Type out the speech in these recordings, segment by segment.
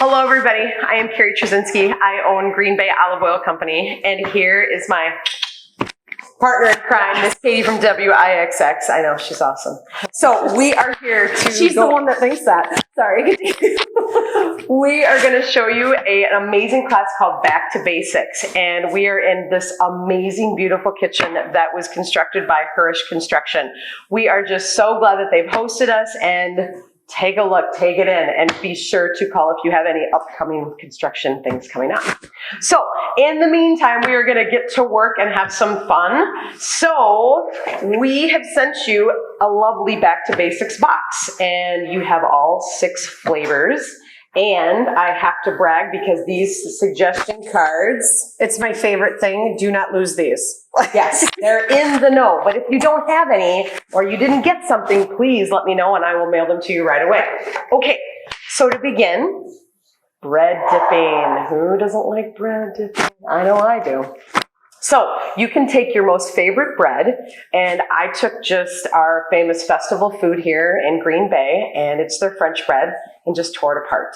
Hello everybody, I am Carrie Trzynski. I own Green Bay Olive Oil Company, and here is my partner in crime, Miss Katie from WIXX. I know, she's awesome. So we are here to She's the one that thinks that. Sorry. We are going to show you an amazing class called Back to Basics, and we are in this amazing, beautiful kitchen that was constructed by Hurish Construction. We are just so glad that they've hosted us, and take a look, take it in, and be sure to call if you have any upcoming construction things coming up. So in the meantime, we are going to get to work and have some fun. So we have sent you a lovely Back to Basics box, and you have all 6 flavors. And I have to brag because these suggestion cards, It's my favorite thing. Do not lose these. yes, they're in the know. But if you don't have any or you didn't get something, please let me know and I will mail them to you right away. Okay, so to begin, bread dipping. Who doesn't like bread dipping? I know I do. So you can take your most favorite bread, and I took just our famous festival food here in Green Bay, and it's their French bread, and just tore it apart.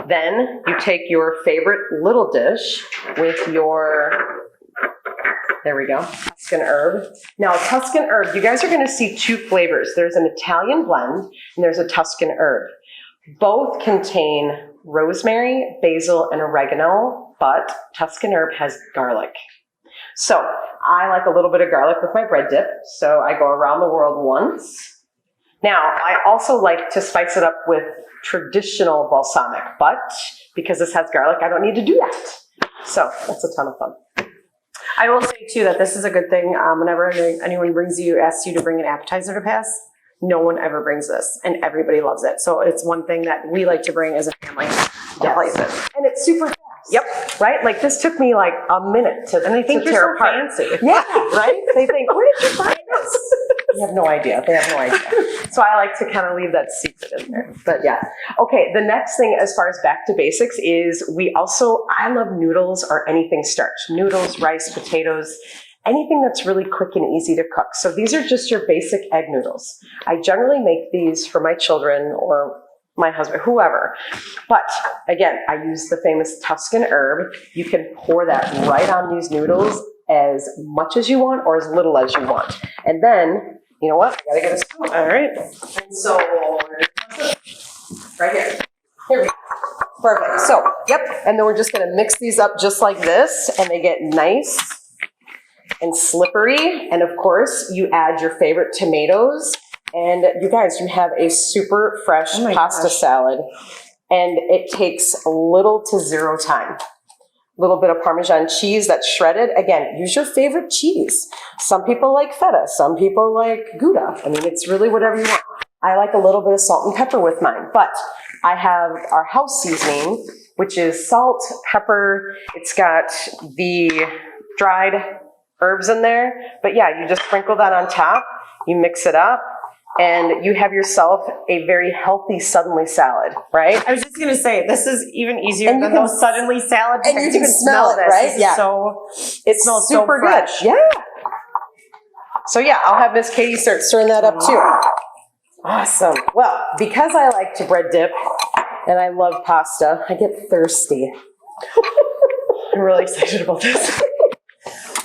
Then you take your favorite little dish with your, there we go, Tuscan herb. Now Tuscan herb, you guys are gonna see 2 flavors. There's an Italian blend, and there's a Tuscan herb. Both contain rosemary, basil, and oregano, but Tuscan herb has garlic. So I like a little bit of garlic with my bread dip, so I go around the world once. Now, I also like to spice it up with traditional balsamic, but because this has garlic, I don't need to do that. So that's a ton of fun. I will say too that this is a good thing. Whenever anyone asks you to bring an appetizer to pass, no one ever brings this, and everybody loves it. So it's one thing that we like to bring as a family. Yes. And it's super fast. Yep. Right? Like this took me like a minute to And they think to you're tear so apart. fancy. Yeah, right? They think, where did you find this? They have no idea. They have no idea. So I like to kind of leave that secret in there. But yeah. Okay, the next thing as far as back to basics is I love noodles or anything starch. Noodles, rice, potatoes, anything that's really quick and easy to cook. So these are just your basic egg noodles. I generally make these for my children or my husband, whoever. But again, I use the famous Tuscan herb. You can pour that right on these noodles as much as you want or as little as you want. And then, you know what? I gotta get a spoon. All right. And so, right here. Here we go. Perfect. So, yep. And then we're just gonna mix these up just like this, and they get nice and slippery. And of course, you add your favorite tomatoes. And you guys, you have a super fresh pasta salad, and it takes little to zero time. A little bit of Parmesan cheese that's shredded. Again, use your favorite cheese. Some people like feta, some people like Gouda. I mean, it's really whatever you want. I like a little bit of salt and pepper with mine, but I have our house seasoning, which is salt, pepper. It's got the dried herbs in there, but yeah, you just sprinkle that on top, you mix it up, and you have yourself a very healthy suddenly salad, right? I was just going to say, this is even easier than those suddenly salad. And you can smell it, right? Yeah. It smells super so fresh. good. Yeah. So yeah, I'll have Miss Katie start stirring that up too. Awesome. Well, because I like to bread dip and I love pasta, I get thirsty. I'm really excited about this.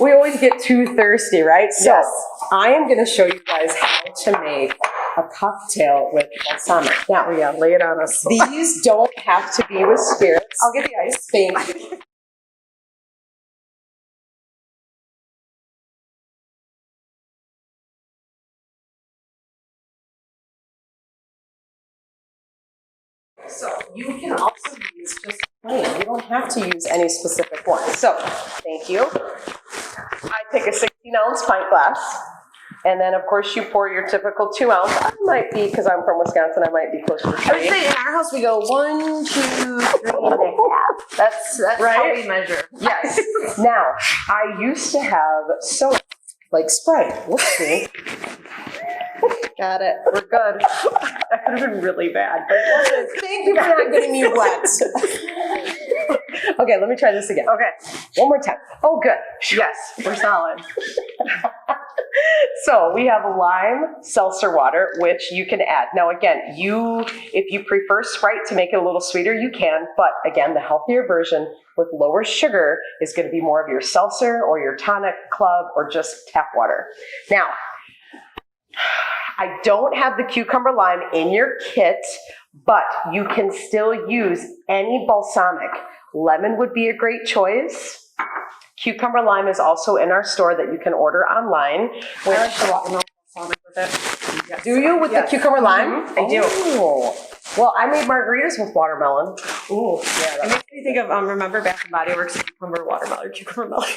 We always get too thirsty, right? So Yes. I am going to show you guys how to make a cocktail with balsamic. Now, Lay it on us. these don't have to be with spirits. I'll get the ice. Thank you. So you can also use just plain. You don't have to use any specific one. So, thank you. I take a 16-ounce pint glass, and then of course you pour your typical 2-ounce. I might be, because I'm from Wisconsin, I might be closer to 3. I would say in our house we go 1, 2, 3 and a half. That's right? how we measure. Yes. Now, I used to have soda, like Sprite. Whoopsie. Got it. We're good. That could have been really bad. But thank you for not getting me wet. Okay, let me try this again. Okay. One more time. Oh, good. Yes, we're solid. So we have lime seltzer water, which you can add. Now again, if you prefer Sprite to make it a little sweeter, you can, but again, the healthier version with lower sugar is going to be more of your seltzer or your tonic club or just tap water. Now, I don't have the cucumber lime in your kit, but you can still use any balsamic. Lemon would be a great choice. Cucumber lime is also in our store that you can order online. I like the watermelon balsamic with it. Yes. Do you with the cucumber lime? I do. Oh. Well, I made margaritas with watermelon. Ooh, Yeah, it makes me think of remember Bath and Body Works cucumber watermelon, cucumber melon.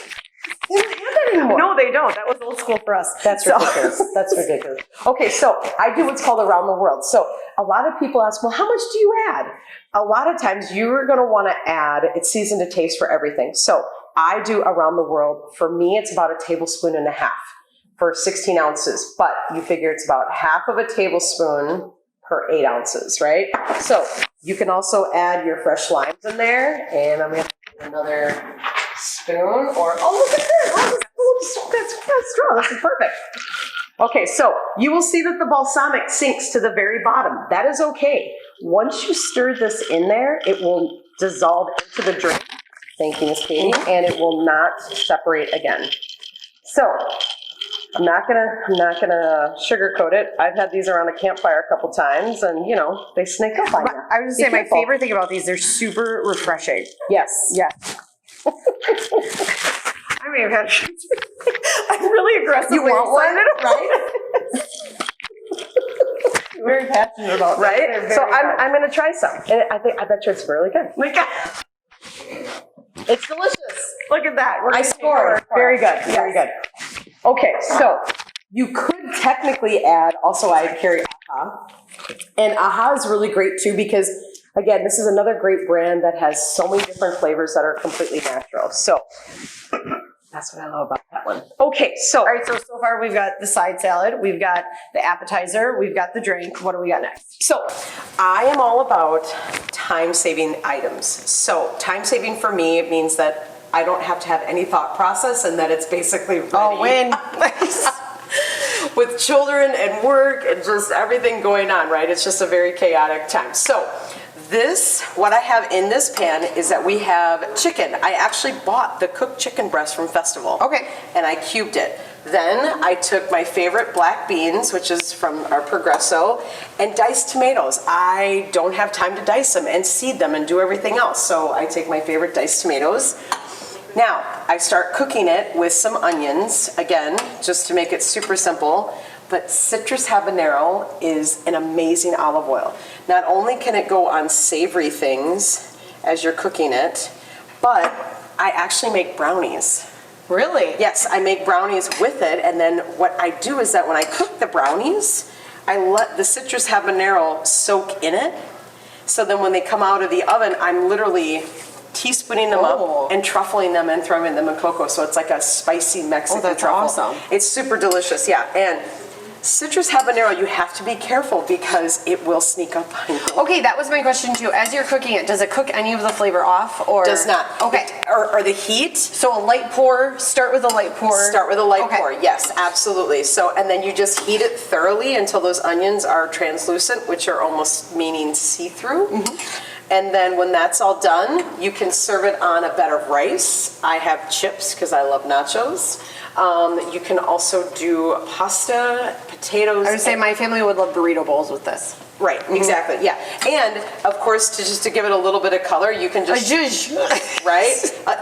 they don't have that anymore. No, they don't. That was old school for us. That's ridiculous. That's ridiculous. Okay, so I do what's called around the world. So a lot of people ask, well, how much do you add? A lot of times you're going to want to add, it's season to taste for everything. So I do around the world. For me, it's about 1.5 tablespoons for 16 ounces, but you figure it's about half of a tablespoon per 8 ounces, right? So you can also add your fresh limes in there, and I'm going to put another spoon, or, oh, look at this. Oh, that's straw. This is perfect. Okay, so you will see that the balsamic sinks to the very bottom. That is okay. Once you stir this in there, it will dissolve into the drink. Thank you, Miss Katie. And it will not separate again. So I'm not gonna sugarcoat it. I've had these around a campfire a couple times, and they snake up on you. I was gonna say my favorite thing about these, they're super refreshing. Yes. Yeah. I may have had. I'm really aggressive. You want one, right? Very passionate about right? that. So I'm gonna try some, and I bet you it's really good. It's delicious. Look at that. I scored. Very good. Very good. Okay, so you could technically add, also I carry AHA. And AHA is really great too because, again, this is another great brand that has so many different flavors that are completely natural. So that's what I love about that one. Okay, so. All right, so far we've got the side salad, we've got the appetizer, we've got the drink. What do we got next? So I am all about time-saving items. So time-saving for me, it means that I don't have to have any thought process and that it's basically ready. Oh, win. With children and work and just everything going on, right? It's just a very chaotic time. So what I have in this pan is that we have chicken. I actually bought the cooked chicken breast from Festival. Okay. And I cubed it. Then I took my favorite black beans, which is from our Progresso, and diced tomatoes. I don't have time to dice them and seed them and do everything else. So I take my favorite diced tomatoes. Now, I start cooking it with some onions, again, just to make it super simple. But citrus habanero is an amazing olive oil. Not only can it go on savory things as you're cooking it, but I actually make brownies. Really? Yes, I make brownies with it, and then what I do is that when I cook the brownies, I let the citrus habanero soak in it. So then when they come out of the oven, I'm literally teaspooning them up and truffling them and throwing them in cocoa. So it's like a spicy Mexican truffle. Awesome. It's super delicious, yeah. And citrus habanero, you have to be careful because it will sneak up on you. Okay, that was my question too. As you're cooking it, does it cook any of the flavor off, or Does not. Okay. Or the heat. So a light pour. Start with a light pour. Start with a light pour, yes, absolutely. So, and then you just heat it thoroughly until those onions are translucent, which are almost meaning see-through. Mm-hmm. And then when that's all done, you can serve it on a bed of rice. I have chips because I love nachos. You can also do pasta, potatoes. I would say my family would love burrito bowls with this. Right, exactly, yeah. And of course, just to give it a little bit of color, you can just, right?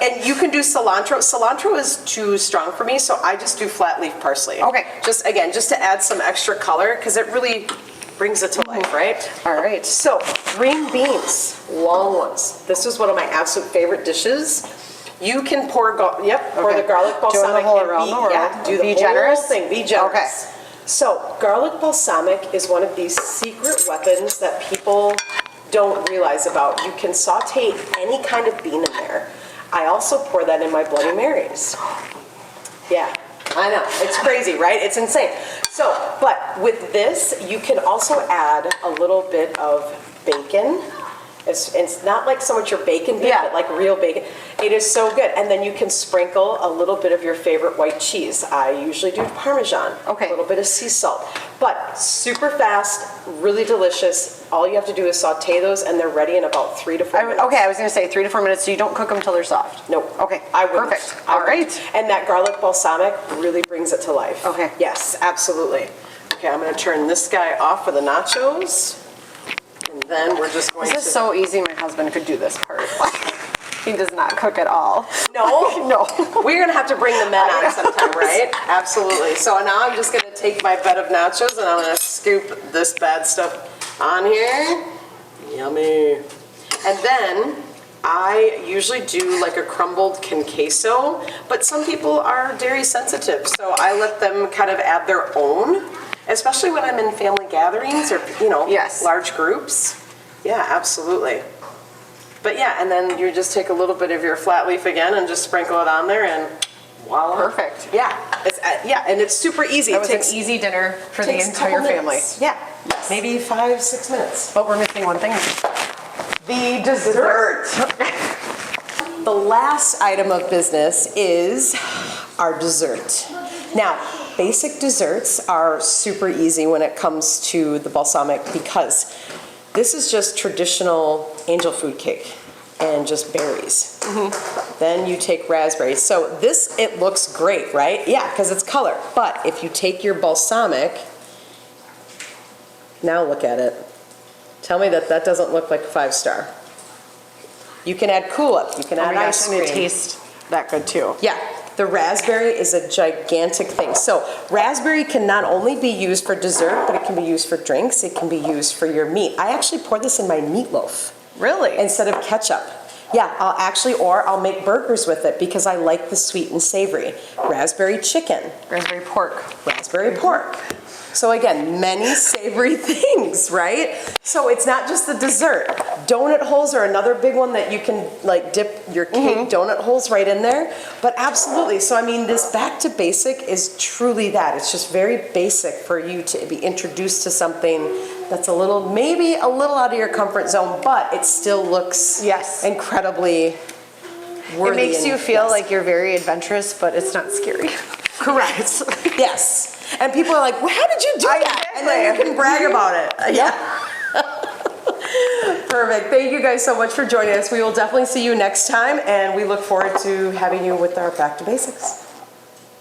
And you can do cilantro. Cilantro is too strong for me, so I just do flat leaf parsley. Okay. Just to add some extra color, because it really brings it to life, right? All right. So, green beans, long ones. This is one of my absolute favorite dishes. You can pour the garlic balsamic. Doing the whole around the world. Yeah, do the Be whole generous. thing. Be generous. Okay. So, garlic balsamic is one of these secret weapons that people don't realize about. You can saute any kind of bean in there. I also pour that in my Bloody Marys. Yeah, I know. It's crazy, right? It's insane. So, but with this, you can also add a little bit of bacon It's not like so much your bacon bit, Yeah. but like real bacon. It is so good. And then you can sprinkle a little bit of your favorite white cheese. I usually do Parmesan. Okay. A little bit of sea salt. But super fast, really delicious. All you have to do is saute those and they're ready in about 3 to 4 minutes. Okay, I was gonna say 3 to 4 minutes, so you don't cook them till they're soft. Nope. Okay, I wouldn't. perfect. I All wouldn't. right. And that garlic balsamic really brings it to life. Okay. Yes, absolutely. Okay, I'm gonna turn this guy off for the nachos. And then we're just going to. This is so easy, my husband could do this part. He does not cook at all. No? No. We're gonna have to bring the men on sometime, right? Absolutely. So now I'm just gonna take my bed of nachos and I'm gonna scoop this bad stuff on here. Yummy. And then I usually do like a crumbled queso, but some people are dairy sensitive, so I let them kind of add their own, especially when I'm in family gatherings or, Yes. large groups. Yeah, absolutely. But yeah, and then you just take a little bit of your flat leaf again and just sprinkle it on there and voila. Perfect. Yeah, and it's super easy. That It was takes an easy dinner for the takes a entire couple family. minutes. Yeah, maybe 5-6 minutes. But we're missing one thing. The dessert. The last item of business is our dessert. Now, basic desserts are super easy when it comes to the balsamic because this is just traditional angel food cake and just berries. Then you take raspberries. So this, it looks great, right? Yeah, because it's color. But if you take your balsamic, now look at it. Tell me that that doesn't look like a 5-star. You can add Cool-Up, you can add ice and cream. it tastes that good too. Yeah, the raspberry is a gigantic thing. So raspberry can not only be used for dessert, but it can be used for drinks, it can be used for your meat. I actually pour this in my meatloaf Really? instead of ketchup. Yeah, I'll make burgers with it because I like the sweet and savory. Raspberry chicken, Raspberry pork. raspberry pork. So again, many savory things, right? So it's not just the dessert. Donut holes are another big one that you can like dip your cake donut holes right in there. But absolutely, so I mean this back to basic is truly that. It's just very basic for you to be introduced to something that's maybe a little out of your comfort zone, but it still looks Yes. incredibly worthy. It makes and- you feel yes. like you're very adventurous, but it's not scary. Correct. Yes. And people are like, well, how did you do that? And then you can brag about it. Yeah. Perfect. Thank you guys so much for joining us. We will definitely see you next time, and we look forward to having you with our Back to Basics.